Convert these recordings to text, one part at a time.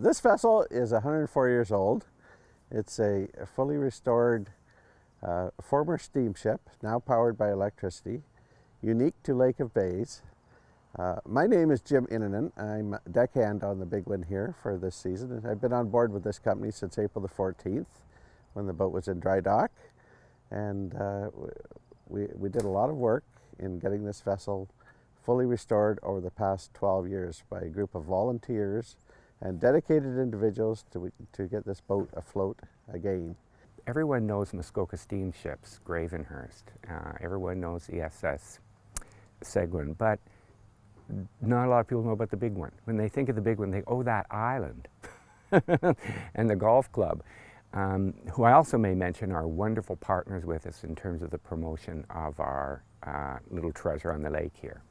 This vessel is 104 years old. It's a fully restored former steamship, now powered by electricity, unique to Lake of Bays. My name is Jim Innanen. I'm deckhand on the Ssbigwin here for this season, and I've been on board with this company since April the 14th when the boat was in dry dock. And we did a lot of work in getting this vessel fully restored over the past 12 years by a group of volunteers and dedicated individuals to get this boat afloat again. Everyone knows Muskoka steamships, Gravenhurst. Everyone knows the SS Ssbigwin, but not a lot of people know about the Ssbigwin. When they think of the Ssbigwin, they think, oh, that island, and the golf club, who I also may mention are wonderful partners with us in terms of the promotion of our little treasure on the lake here.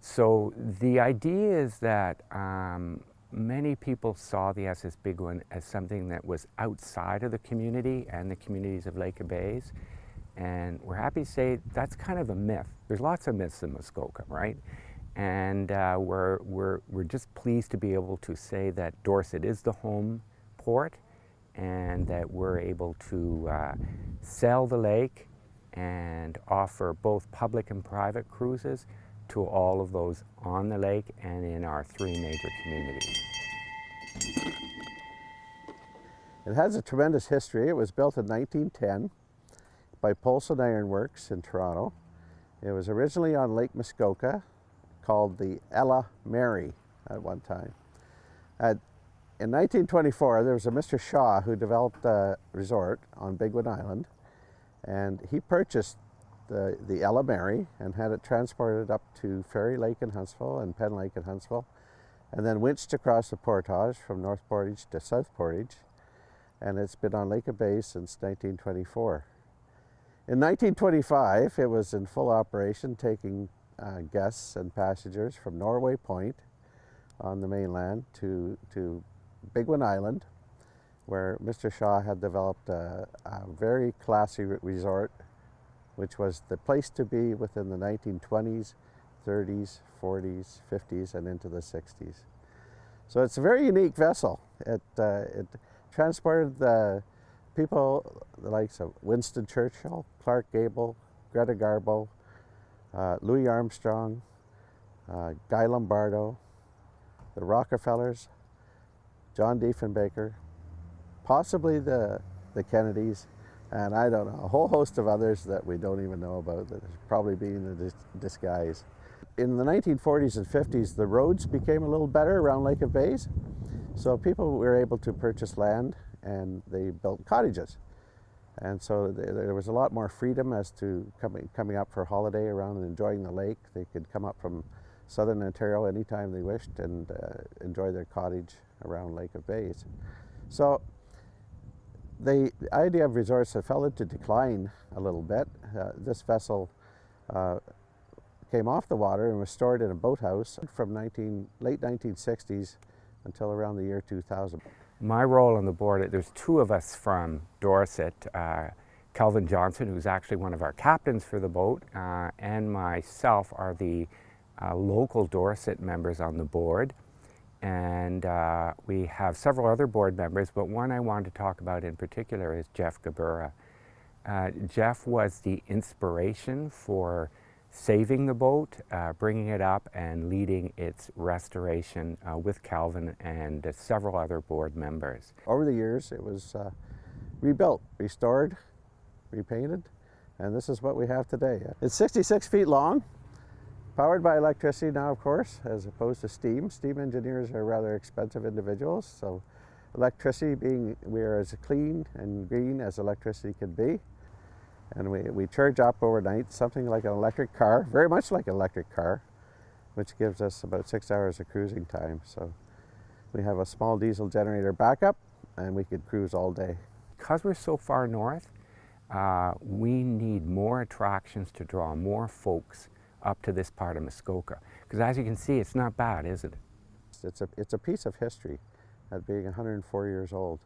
So the idea is that many people saw the SS Ssbigwin as something that was outside of the community and the communities of Lake of Bays. And we're happy to say that's kind of a myth. There's lots of myths in Muskoka, right? And we're just pleased to be able to say that Dorset is the home port and that we're able to sell the lake and offer both public and private cruises to all of those on the lake and in our 3 major communities. It has a tremendous history. It was built in 1910 by Polson Iron Works in Toronto. It was originally on Lake Muskoka, called the Ella Mary at one time. In 1924, there was a Mr. Shaw who developed a resort on Ssbigwin Island, and he purchased the Ella Mary and had it transported up to Ferry Lake in Huntsville and Penn Lake in Huntsville, and then winched across the portage from North Portage to South Portage, and it's been on Lake of Bays since 1924. In 1925, it was in full operation, taking guests and passengers from Norway Point on the mainland to Ssbigwin Island, where Mr. Shaw had developed a very classy resort, which was the place to be within the 1920s, 30s, 40s, 50s, and into the 60s. So it's a very unique vessel. It transported the people, the likes of Winston Churchill, Clark Gable, Greta Garbo, Louis Armstrong, Guy Lombardo, the Rockefellers, John Diefenbaker, possibly the Kennedys, and I don't know, a whole host of others that we don't even know about that is probably being in disguise. In the 1940s and 50s, the roads became a little better around Lake of Bays, so people were able to purchase land and they built cottages. And so there was a lot more freedom as to coming up for a holiday around and enjoying the lake. They could come up from southern Ontario anytime they wished and enjoy their cottage around Lake of Bays. So the idea of resorts had fell into decline a little bit. This vessel came off the water and was stored in a boathouse from late 1960s until around the year 2000. My role on the board, there's 2 of us from Dorset, Kelvin Johnson, who's actually one of our captains for the boat, and myself are the local Dorset members on the board. And we have several other board members, but one I wanted to talk about in particular is Jeff Gabura. Jeff was the inspiration for saving the boat, bringing it up and leading its restoration with Calvin and several other board members. Over the years it was rebuilt, restored, repainted, and this is what we have today. It's 66 feet long, powered by electricity now, of course, as opposed to steam. Steam engineers are rather expensive individuals, so electricity being, we are as clean and green as electricity can be. And we charge up overnight, something like an electric car, very much like an electric car, which gives us about 6 hours of cruising time. So we have a small diesel generator backup, and we could cruise all day. Because we're so far north, we need more attractions to draw more folks up to this part of Muskoka. Because as you can see, it's not bad, is it? It's a piece of history at being 104 years old.